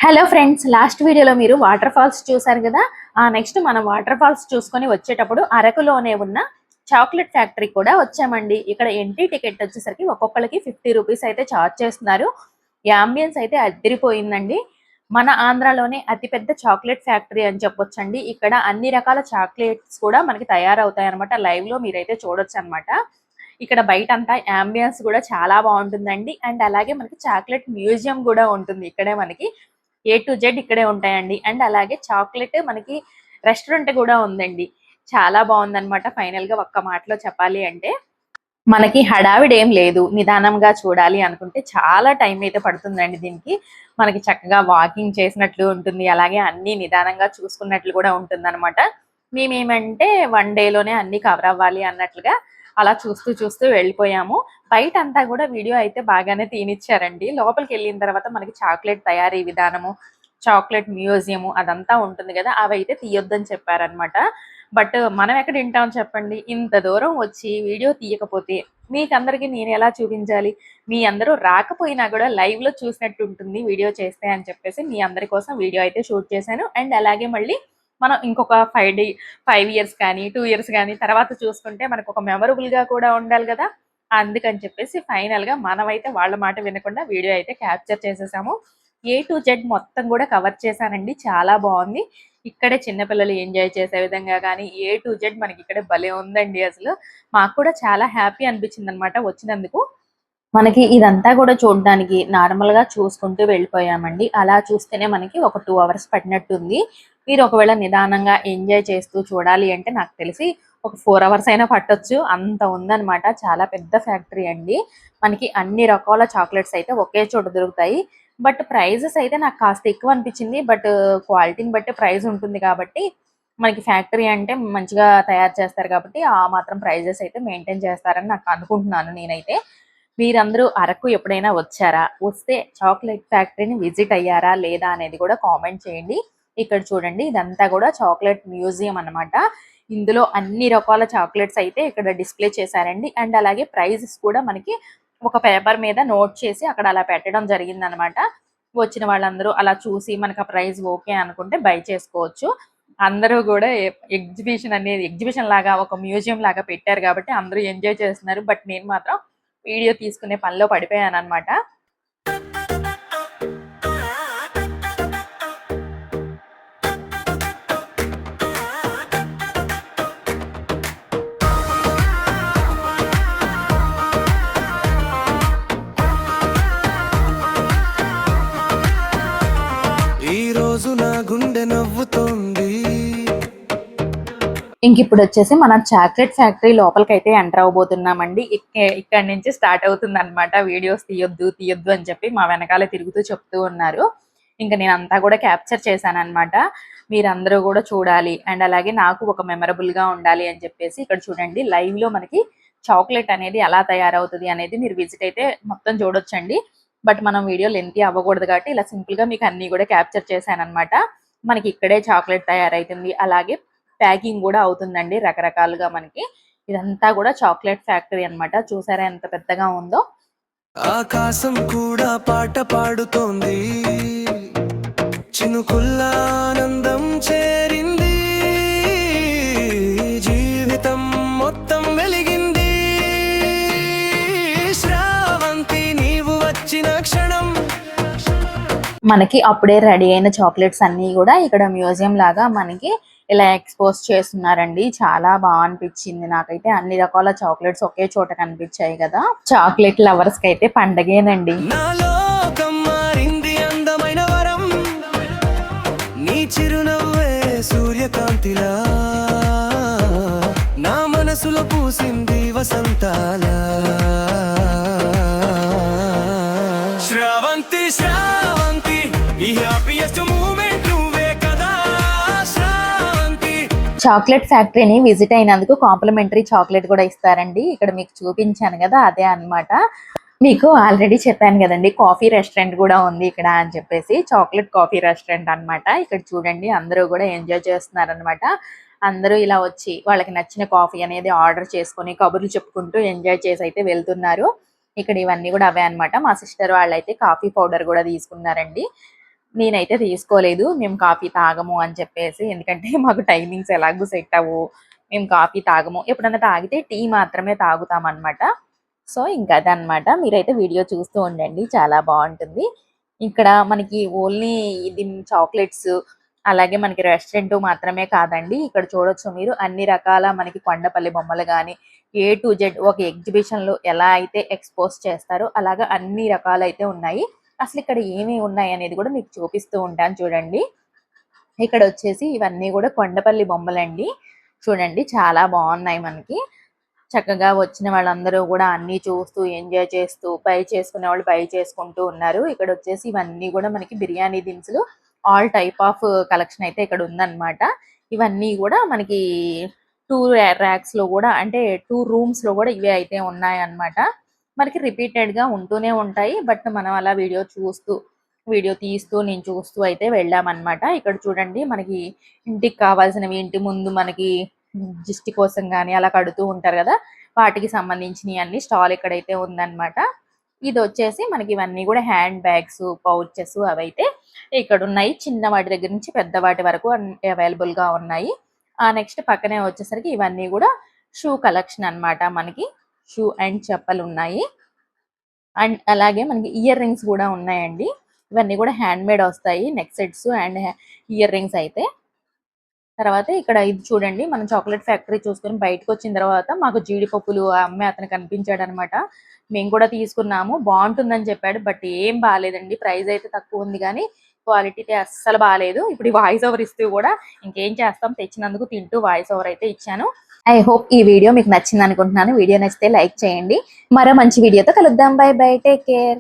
Hello friends, last వీడియోలో మీరు water falls చూసారు కదా. నెక్స్ట్ మనం వాటర్ ఫాల్స్ చూసుకొని వచ్చేటప్పుడు అరకులోనే ఉన్న చాక్లెట్ ఫ్యాక్టరీ కూడా వచ్చామండి. ఇక్కడ ఎంట్రీ టికెట్ వచ్చేసరికి ఒక్కొక్కరికి 50 రూపీస్ అయితే ఛార్జ్ చేస్తున్నారు. ఈ అంబియన్స్ అయితే అదిరిపోయిందండి. మన ఆంధ్రాలోనే అతిపెద్ద చాక్లెట్ ఫ్యాక్టరీ అని చెప్పొచ్చండి. ఇక్కడ అన్ని రకాల చాక్లెట్స్ కూడా మనకి తయారవుతాయి అనమాట. లైవ్ లో మీరైతే చూడొచ్చు అనమాట. ఇక్కడ బయట అంతా అంబియన్స్ కూడా చాలా బాగుంటుందండి. అండ్ అలాగే మనకి చాక్లెట్ మ్యూజియం కూడా ఉంటుంది. ఇక్కడే మనకి ఏ టు జెడ్ ఇక్కడే ఉంటాయండి. అండ్ అలాగే చాక్లెట్ మనకి రెస్టారెంట్ కూడా ఉందండి. చాలా బాగుందన్నమాట. ఫైనల్ గా ఒక్క మాటలో చెప్పాలి అంటే మనకి హడావిడి ఏం లేదు. నిదానంగా చూడాలి అనుకుంటే చాలా టైం అయితే పడుతుందండి దీనికి. మనకి చక్కగా వాకింగ్ చేసినట్లు ఉంటుంది, అలాగే అన్ని నిదానంగా చూసుకున్నట్లు కూడా ఉంటుంది అనమాట. మేమేమంటే 1 డేలోనే అన్ని కవర్ అవ్వాలి అన్నట్లుగా అలా చూస్తూ చూస్తూ వెళ్ళిపోయాము. బయట అంతా కూడా వీడియో అయితే బాగానే తీనిచ్చారండి. లోపలికి వెళ్ళిన తర్వాత మనకి చాక్లెట్ తయారీ విధానము, చాక్లెట్ మ్యూజియం అదంతా ఉంటుంది కదా, అవి అయితే తీయొద్దని చెప్పారనమాట. బట్ మనం ఎక్కడ వింటాం చెప్పండి. ఇంత దూరం వచ్చి వీడియో తీయకపోతే మీకందరికి నేను ఎలా చూపించాలి? మీ అందరూ రాకపోయినా కూడా లైవ్ లో చూసినట్టు ఉంటుంది వీడియో చేస్తే అని చెప్పేసి మీ అందరి కోసం వీడియో అయితే షూట్ చేశాను. అండ్ అలాగే మళ్ళీ మనం ఇంకొక 5 ఇయర్స్ కానీ 2 ఇయర్స్ కానీ తర్వాత చూసుకుంటే మనకు ఒక మెమరబుల్ గా కూడా ఉండాలి కదా. అందుకని చెప్పేసి ఫైనల్ గా మనమైతే వాళ్ళ మాట వినకుండా వీడియో అయితే క్యాప్చర్ చేసేసాము. ఏ టు జెడ్ మొత్తం కూడా కవర్ చేశానండి. చాలా బాగుంది. ఇక్కడే చిన్నపిల్లలు ఎంజాయ్ చేసే విధంగా కానీ ఏ టు జెడ్ మనకి ఇక్కడ భలే ఉందండి. అసలు మాకు కూడా చాలా హ్యాపీ అనిపించింది అనమాట వచ్చినందుకు. మనకి ఇదంతా కూడా చూడడానికి నార్మల్ గా చూసుకుంటూ వెళ్ళిపోయామండి. అలా చూస్తేనే మనకి ఒక 2 అవర్స్ పట్టినట్టుంది. మీరు ఒకవేళ నిదానంగా ఎంజాయ్ చేస్తూ చూడాలి అంటే నాకు తెలిసి ఒక 4 అవర్స్ అయినా పట్టొచ్చు. అంత ఉందన్నమాట. చాలా పెద్ద ఫ్యాక్టరీ అండి. మనకి అన్ని రకాల చాక్లెట్స్ అయితే ఒకే చోట దొరుకుతాయి. బట్ ప్రైజెస్ అయితే నాకు కాస్త ఎక్కువ అనిపించింది. బట్ క్వాలిటీని బట్టి ప్రైస్ ఉంటుంది కాబట్టి మనకి ఫ్యాక్టరీ అంటే మంచిగా తయారు చేస్తారు కాబట్టి ఆ మాత్రం ప్రైజెస్ అయితే మెయింటైన్ చేస్తారని నాకు అనుకుంటున్నాను నేనైతే. మీరందరూ అరకు ఎప్పుడైనా వచ్చారా? వస్తే చాక్లెట్ ఫ్యాక్టరీని విజిట్ అయ్యారా లేదా అనేది కూడా కామెంట్ చేయండి. ఇక్కడ చూడండి, ఇదంతా కూడా చాక్లెట్ మ్యూజియం అన్నమాట. ఇందులో అన్ని రకాల చాక్లెట్స్ అయితే ఇక్కడ డిస్ప్లే చేశారండి. అండ్ అలాగే ప్రైజెస్ కూడా మనకి ఒక పేపర్ మీద నోట్ చేసి అక్కడ అలా పెట్టడం జరిగింది అనమాట. వచ్చిన వాళ్ళందరూ అలా చూసి మనకు ఆ ప్రైస్ ఓకే అనుకుంటే బై చేసుకోవచ్చు. అందరూ కూడా ఎగ్జిబిషన్ లాగా ఒక మ్యూజియం లాగా పెట్టారు కాబట్టి అందరూ ఎంజాయ్ చేస్తున్నారు. బట్ నేను మాత్రం వీడియో తీసుకునే పనిలో పడిపోయాను అనమాట. ఈ రోజు నా గుండె నవ్వుతోంది. ఇంక ఇప్పుడు వచ్చేసి మనం చాక్లెట్ ఫ్యాక్టరీ లోపలికైతే ఎంటర్ అవబోతున్నామండి. ఇక్కడ నుంచి స్టార్ట్ అవుతుంది అనమాట. వీడియోస్ తీయొద్దు తీయొద్దు అని చెప్పి మా వెనకాల తిరుగుతూ చెప్తూ ఉన్నారు. ఇంకా నేను అంతా కూడా క్యాప్చర్ చేశాను అనమాట. మీరందరూ కూడా చూడాలి అండ్ అలాగే నాకు ఒక మెమరబుల్ గా ఉండాలి అని చెప్పేసి ఇక్కడ చూడండి, లైవ్ లో మనకి చాక్లెట్ అనేది ఎలా తయారవుతుంది అనేది మీరు విజిట్ అయితే మొత్తం చూడొచ్చండి. బట్ మనం వీడియో లెంతీ అవ్వకూడదు కాబట్టి ఇలా సింపుల్ గా మీకు అన్ని కూడా క్యాప్చర్ చేశాను అనమాట. మనకి ఇక్కడే చాక్లెట్ తయారైతుంది, అలాగే ప్యాకింగ్ కూడా అవుతుందండి రకరకాలుగా. మనకి ఇదంతా కూడా చాక్లెట్ ఫ్యాక్టరీ అన్నమాట. చూసారా ఎంత పెద్దగా ఉందో. ఆకాశం కూడా పాట పాడుతోంది, చినుకుల్లా ఆనందం చేరింది, జీవితం మొత్తం వెలిగింది. శ్రావంతి నీవు వచ్చిన క్షణం. మనకి అప్పుడే రెడీ అయిన చాక్లెట్స్ అన్ని కూడా ఇక్కడ మ్యూజియం లాగా మనకి ఇలా ఎక్స్పోజ్ చేస్తున్నారండి. చాలా బాగా అనిపించింది నాకైతే. అన్ని రకాల చాక్లెట్స్ ఒకే చోట కనిపించాయి కదా. చాక్లెట్ లవర్స్ కి అయితే పండగేనండి. నా లోకం మారింది అందమైన వరం, నీ చిరునవ్వే సూర్యకాంతిలా, నా మనసులో పూసింది వసంతాల. శ్రావంతి శ్రావంతి ఈ హ్యాపీయెస్ట్ మూమెంట్ నువ్వే కదా శ్రావంతి. చాక్లెట్ ఫ్యాక్టరీని విజిట్ అయినందుకు కాంప్లిమెంటరీ చాక్లెట్ కూడా ఇస్తారండి. ఇక్కడ మీకు చూపించాను కదా, అదే అన్నమాట. మీకు ఆల్రెడీ చెప్పాను కదండి, కాఫీ రెస్టారెంట్ కూడా ఉంది ఇక్కడ అని చెప్పేసి. చాక్లెట్ కాఫీ రెస్టారెంట్ అన్నమాట. ఇక్కడ చూడండి అందరూ కూడా ఎంజాయ్ చేస్తున్నారు అనమాట. అందరూ ఇలా వచ్చి వాళ్ళకి నచ్చిన కాఫీ అనేది ఆర్డర్ చేసుకొని కబుర్లు చెప్పుకుంటూ ఎంజాయ్ చేసి అయితే వెళ్తున్నారు. ఇక్కడ ఇవన్నీ కూడా అవే అన్నమాట. మా సిస్టర్ వాళ్ళైతే కాఫీ పౌడర్ కూడా తీసుకున్నారండి. నేనైతే తీసుకోలేదు. మేము కాఫీ తాగము అని చెప్పేసి. ఎందుకంటే మాకు టైమింగ్స్ ఎలాగూ సెట్ అవ్వవు. మేము కాఫీ తాగము. ఎప్పుడైనా తాగితే టీ మాత్రమే తాగుతామనమాట. సో, ఇంక అదనమాట. మీరైతే వీడియో చూస్తూ ఉండండి. చాలా బావుంటుంది. ఇక్కడ మనకి ఓన్లీ ఇది చాక్లెట్స్, అలాగే మనకి రెస్టారెంట్ మాత్రమే కాదండి. ఇక్కడ చూడొచ్చు మీరు అన్ని రకాల మనకి కొండపల్లి బొమ్మలు గాని, ఏ టు జెడ్ ఒక ఎగ్జిబిషన్‌లో ఎలా అయితే ఎక్స్‌పోజ్ చేస్తారో అలాగా అన్ని రకాలైతే ఉన్నాయి. అసలిక్కడ ఏమేమి ఉన్నాయనేది కూడా మీకు చూపిస్తూ ఉంటాను చూడండి. ఇక్కడొచ్చేసి ఇవన్నీ గూడా కొండపల్లి బొమ్మలండి. చూడండి చాలా బావున్నాయి మనకి. చక్కగా వచ్చిన వాళ్ళందరూ గూడా అన్నీ చూస్తూ, ఎంజాయ్ చేస్తూ, బై చేసుకునేవాళ్ళు బై చేసుకుంటూ ఉన్నారు. ఇక్కడొచ్చేసి ఇవన్నీ గూడా మనకి బిర్యానీ దినుసులు ఆల్ టైప్ ఆఫ్ కలెక్షన్ అయితే ఇక్కడ ఉందన్నమాట. ఇవన్నీ గూడా మనకి 2 ర్యాక్స్‌లో గూడా అంటే 2 రూమ్స్‌లో గూడా ఇవే అయితే ఉన్నాయన్నమాట. మనకి రిపీటెడ్‌గా ఉంటూనే ఉంటాయి. బట్ మనం అలా వీడియో తీస్తూ నేను చూస్తూ అయితే వెళ్ళామన్నమాట. ఇక్కడ చూడండి మనకి ఇంటికి కావాల్సినవి ఇంటి ముందు మనకి దిష్టి కోసం గాని అలా కడుతూ ఉంటారు గదా! వాటికి సంబంధించినయి అన్ని స్టాల్ ఇక్కడైతే ఉందన్నమాట. ఇదొచ్చేసి మనకి ఇవన్నీ గూడా హ్యాండ్ బ్యాగ్స్, పౌచెస్ అవైతే ఇక్కడున్నాయి. చిన్న వాటి దగ్గర నుంచి పెద్ద వాటి వరకు అవైలబుల్‌గా ఉన్నాయి. నెక్స్ట్ పక్కనే వచ్చేసరికి ఇవన్నీ గూడా షూ కలెక్షన్ అన్నమాట మనకి. Shoe and చెప్పులున్నాయి. అండ్ అలాగే మనకి ఇయర్ రింగ్స్ గూడా ఉన్నాయండి. ఇవన్నీ గూడా హ్యాండ్‌మేడ్ ఒస్తాయి. Neck sets and ear rings అయితే. తర్వాత ఇక్కడ ఇది చూడండి. మనం చాక్లెట్ ఫ్యాక్టరీ చూసుకొని బయటకొచ్చిన తర్వాత మాకు జీడిపప్పులు అమ్మే అతను కనిపించాడనమాట. మేము కూడా తీసుకున్నాము. బావుంటుందని చెప్పాడు. బట్ ఏం బాలేదండి. ప్రైస్ అయితే తక్కువుంది గానీ, క్వాలిటీ అయితే అస్సలు బాలేదు. ఇప్పుడు ఈ వాయిస్ ఓవర్ ఇస్తూ గూడా ఇంకేం చేస్తాం తెచ్చినందుకు తింటూ వాయిస్ ఓవర్ అయితే ఇచ్చాను. ఐ హోప్ ఈ వీడియో మీకు నచ్చిందనుకుంటున్నాను. వీడియో నచ్చితే లైక్ చేయండి. మరో మంచి వీడియోతో కలుద్దాం. By by. Take care.